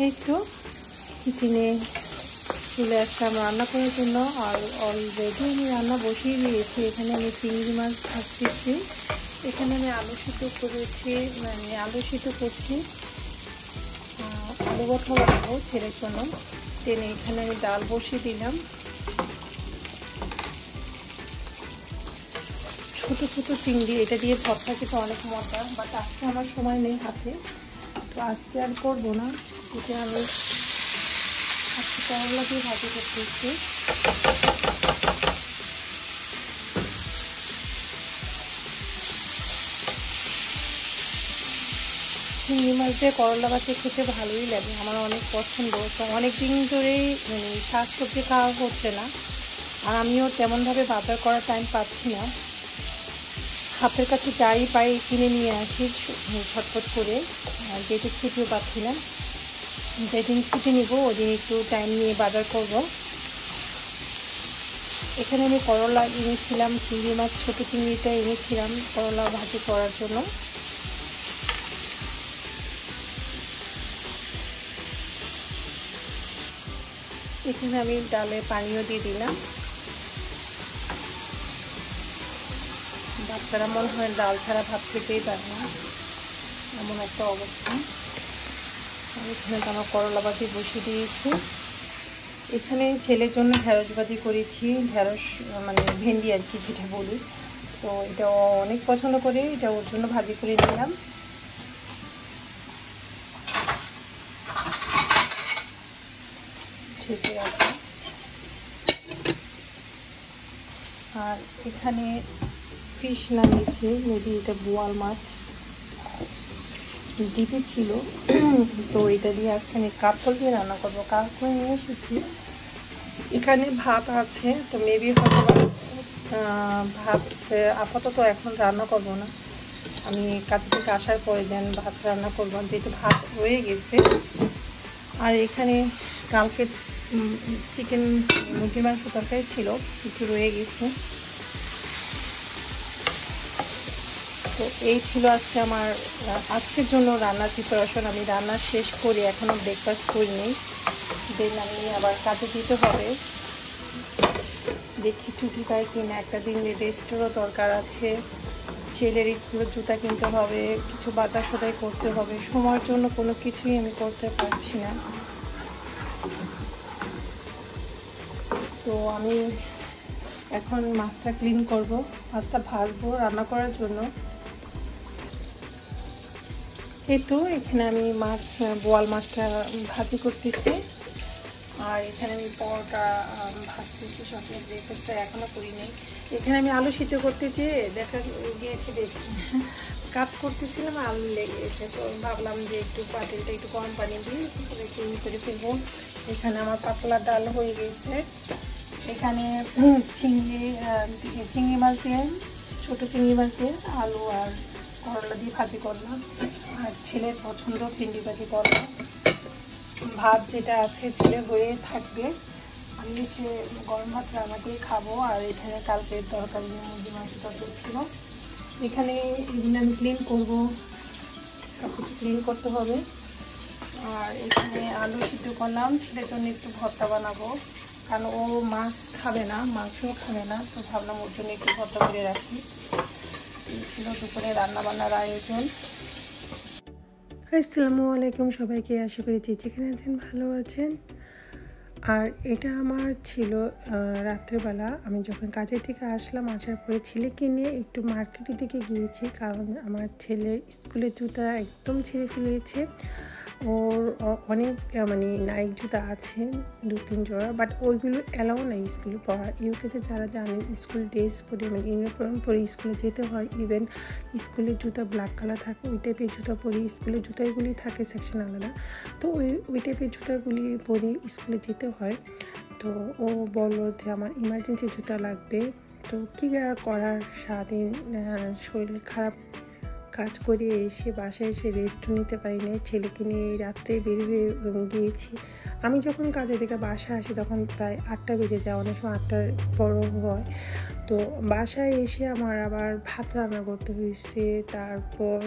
এই তো কিচেনে চলে আসলাম রান্না করার জন্য। আর অলরেডি আমি রান্না বসিয়ে দিয়েছি। এখানে আমি চিংড়ি মাছ ভাজতেছি, এখানে আমি আলু সিদ্ধ করেছি, মানে আলু সিদ্ধ করছি, আলু ভর্তা বানাবো ছেলের জন্য। তেনে এখানে আমি ডাল বসিয়ে দিলাম। ছোটো ছোটো চিংড়ি, এটা দিয়ে ভর্তা খেতে অনেক মজা, বাট আজকে আমার সময় নেই হাতে, তো আজকে আর করবো না। এটা আমি আজকে করলা দিয়ে ভাজি করতেছি। চিংড়ি মাছ দিয়ে করলা ভাজি খেতে ভালোই লাগে, আমার অনেক পছন্দ। তো অনেক দিন ধরেই শাক সবজি খাওয়া হচ্ছে না, আর আমিও তেমনভাবে বাজার করার টাইম পাচ্ছি না। হাতের কাছে যাই পাই কিনে নিয়ে আসি ছটফট করে, যেহেতু ছুটিও পাচ্ছি না। যেদিন ছুটি নিব ওদিন একটু টাইম নিয়ে বাজার করব। এখানে আমি করলা এনেছিলাম, চিংড়ি মাছ ছোটো চিংড়িটা এনেছিলাম করলা ভাজি করার জন্য। এখানে আমি ডালে পানিও দিয়ে দিলাম। বাচ্চারা মনে হয় ডাল ছাড়া ভাত খেতেই পারে না, এমন একটা অবস্থা। এখানে তো আমার করলা ভাজি বসিয়ে দিয়েছি। এখানে ছেলের জন্য ঢেঁড়স ভাজি করেছি, ঢেঁড়স মানে ভেন্ডি আর কি যেটা বলি, তো এটা অনেক পছন্দ করে, এটা ওর জন্য ভাজি করে নিলাম। ঠিক আছে। আর এখানে ফিশ নামিয়েছি, মেবি এটা বোয়াল মাছ ডিপে ছিল, তো এটা দিয়ে আজকে আমি কাতল দিয়ে রান্না করবো। কাতল নিয়ে এসেছি। এখানে ভাত আছে, তো মেবি হয়তো ভাত আপাতত এখন রান্না করব না, আমি কাজ থেকে আসার পরে দেন ভাত রান্না করবো, যেহেতু ভাত রয়ে গেছে। আর এখানে কালকে চিকেন মুরগির মাংস তরকারি ছিল, একটু রয়ে গেছে। তো এই ছিল আজকে আমার আজকের জন্য রান্নার প্রিপারেশন। আমি রান্না শেষ করি, এখনও ব্রেকফাস্ট করিনি, দেন আমি আবার কাজে দিতে হবে। দেখি ছুটি পাই কিনা, একটা দিন রেস্টেরও দরকার আছে, ছেলের স্কুলের জুতা কিনতে হবে, কিছু বাজার সদাই করতে হবে। সময়ের জন্য কোনো কিছুই আমি করতে পারছি না। তো আমি এখন মাছটা ক্লিন করব, মাছটা ভাজবো রান্না করার জন্য। এই তো এখানে আমি বোয়াল মাছটা ভাজি করতেছি, আর এখানে আমি পরোটা ভাজতেছি। সকালে ব্রেকফাস্টটা এখনও করিনি। এখানে আমি আলু সিদ্ধ করতে যেয়ে দেখা গিয়েছে, দেখছি কাজ করতেছিলাম, আলু লেগে গেছে, তো ভাবলাম যে একটু পাতিলটা একটু গরম পানি দিয়ে ক্লিন করে ফেলবো। এখানে আমার পাতলা ডাল হয়ে গেছে। এখানে চিংড়ি মাছ দিয়ে, ছোটো চিংড়ি মাছ দিয়ে আলু আর করলা দিয়ে ভাজি করলাম, আর ছেলের পছন্দ ভেন্ডি ভাজি করলাম। ভাত যেটা আছে ছেলে হয়ে থাকবে, আমি সে গরম ভাত রান্না করে খাবো। আর এখানে কালকের তরকারি মুরগি মাংস তরকারি ছিল। এখানে এগুলো আমি ক্লিন করবো, সব কিছু ক্লিন করতে হবে। আর এখানে আলু সিদ্ধ করলাম, ছেলের জন্য একটু ভর্তা বানাবো, কারণ ও মাছ খাবে না, মাংসও খাবে না, তো ভাবলাম ওর জন্য একটু ভর্তা করে রাখি। এই ছিল দুপুরে রান্নাবান্নার আয়োজন। আসসালামু আলাইকুম সবাইকে, আশা করি যে যেখানে আছেন ভালো আছেন। আর এটা আমার ছিল রাত্রেবেলা, আমি যখন কাজের থেকে আসলাম, আসার পরে ছেলেকে নিয়ে একটু মার্কেটের দিকে গিয়েছি, কারণ আমার ছেলের স্কুলের জুতা একদম ছেড়ে ফেলেছে। ওর অনেক মানে নাইক জুতা আছে 2-3 জোড়া, বাট ওইগুলো অ্যালাউ নাই স্কুলে পড়া। ইউকেতে যারা জানেন স্কুল ড্রেস পরে মানে ইউনিফর্ম পরে স্কুলে যেতে হয়, ইভেন স্কুলের জুতা ব্ল্যাক কালার থাকে, ওই টাইপের জুতা পরে স্কুলের জুতাগুলি থাকে সেকশন আলাদা, তো ওই টাইপের জুতাগুলি পরে স্কুলে যেতে হয়। তো ও বলল যে আমার ইমার্জেন্সি জুতা লাগবে। তো কী আর করার, সারাদিন শরীর খারাপ কাজ করে এসে বাসায় এসে রেস্টও নিতে পারি না, ছেলেকে নিয়ে রাত্রে বের হয়ে গিয়েছি। আমি যখন কাজে থেকে বাসা আসি তখন প্রায় 8টা বেজে যায়, অনেক সময় 8টার বড় হয়। তো বাসায় এসে আমার আবার ভাত রান্না করতে হয়েছে, তারপর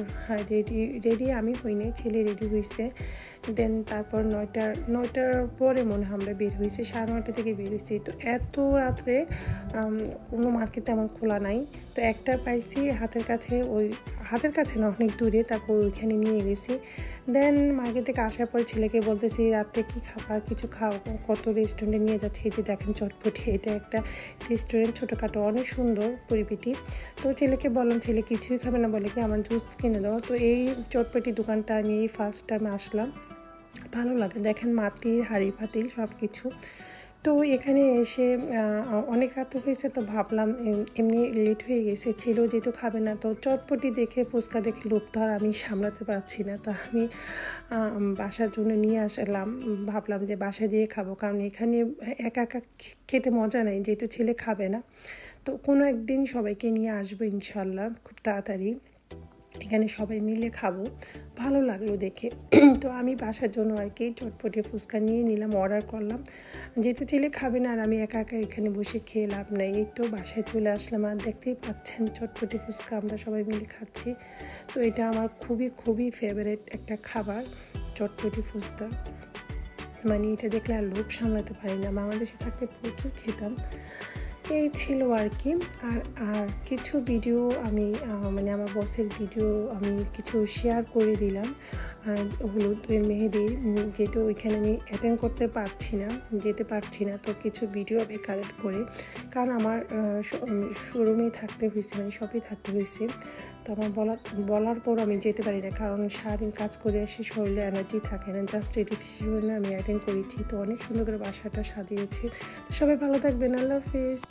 রেডি আমি হইনি, ছেলে রেডি হয়েছে। দেন তারপর 9টার পরে মনে হয় আমরা বের হয়েছি, 9:30 থেকে বের হয়েছি। তো এত রাত্রে কোনো মার্কেট তেমন খোলা নাই। তো একটা পাইছি হাতের কাছে না, অনেক দূরে, তারপর ওইখানে নিয়ে গেছি। দেন মার্কেট থেকে আসার পর ছেলেকে বলতেছি রাত্রে কি খাবা, কিছু খাও, কত রেস্টুরেন্টে নিয়ে যাচ্ছে। এই যে দেখেন চটপটি, এটা একটা রেস্টুরেন্ট, ছোটোখাটো, অনেক সুন্দর পরিবেটি। তো ছেলেকে বললাম, ছেলে কিছুই খাবে না, বলে কি আমার জুস কিনে দাও। তো এই চটপটি দোকানটা আমি এই ফার্স্ট টাইম আসলাম, ভালো লাগে। দেখেন মাটির হাঁড়ি পাতিল সব কিছু। তো এখানে এসে অনেক রাত হয়েছে, তো ভাবলাম এমনি লেট হয়ে গেছে, ছেলেও যেহেতু খাবে না, তো চটপটি দেখে ফুচকা দেখে লোভ তো আর আমি সামলাতে পারছি না। তো আমি বাসার জন্য নিয়ে আসলাম, ভাবলাম যে বাসায় দিয়ে খাবো, কারণ এখানে একা একা খেতে মজা নেই, যেহেতু ছেলে খাবে না। তো কোনো একদিন সবাইকে নিয়ে আসবো ইনশাল্লাহ, খুব তাড়াতাড়ি। এখানে সবাই মিলে খাবো, ভালো লাগলো দেখে। তো আমি বাসার জন্য আর কি চটপটি ফুচকা নিয়ে নিলাম, অর্ডার করলাম, যেহেতু ছেলে খাবে না আর আমি একা একা এখানে বসে খেয়ে লাভ নাই। এই তো বাসায় চলে আসলাম, আর দেখতেই পাচ্ছেন চটপটি ফুচকা আমরা সবাই মিলে খাচ্ছি। তো এটা আমার খুবই খুবই ফেভারিট একটা খাবার, চটপটি ফুচকা। মানে এটা দেখলে আর লোভ সামলাতে পারি না, বাংলাদেশে থাকতে প্রচুর খেতাম। এই ছিল আর কি। আর কিছু ভিডিও আমি মানে আমার বসের ভিডিও আমি কিছু শেয়ার করে দিলাম, হলুদ মেহেদির, যেহেতু ওইখানে আমি অ্যাটেন্ড করতে যেতে পারছি না। তো কিছু ভিডিও আমি কালেক্ট করে, কারণ আমার শোরুমে থাকতে হয়েছে, মানে শপে থাকতে হয়েছে। তো আমার বলার পর আমি যেতে পারি না, কারণ সারাদিন কাজ করে এসে শরীরে এনার্জি থাকে না। জাস্ট এটি আমি অ্যাটেন্ড করেছি। তো অনেক সুন্দর করে বাসাটা সাজিয়েছে। তো সবাই ভালো থাকবেন, আল্লাহ হাফেজ।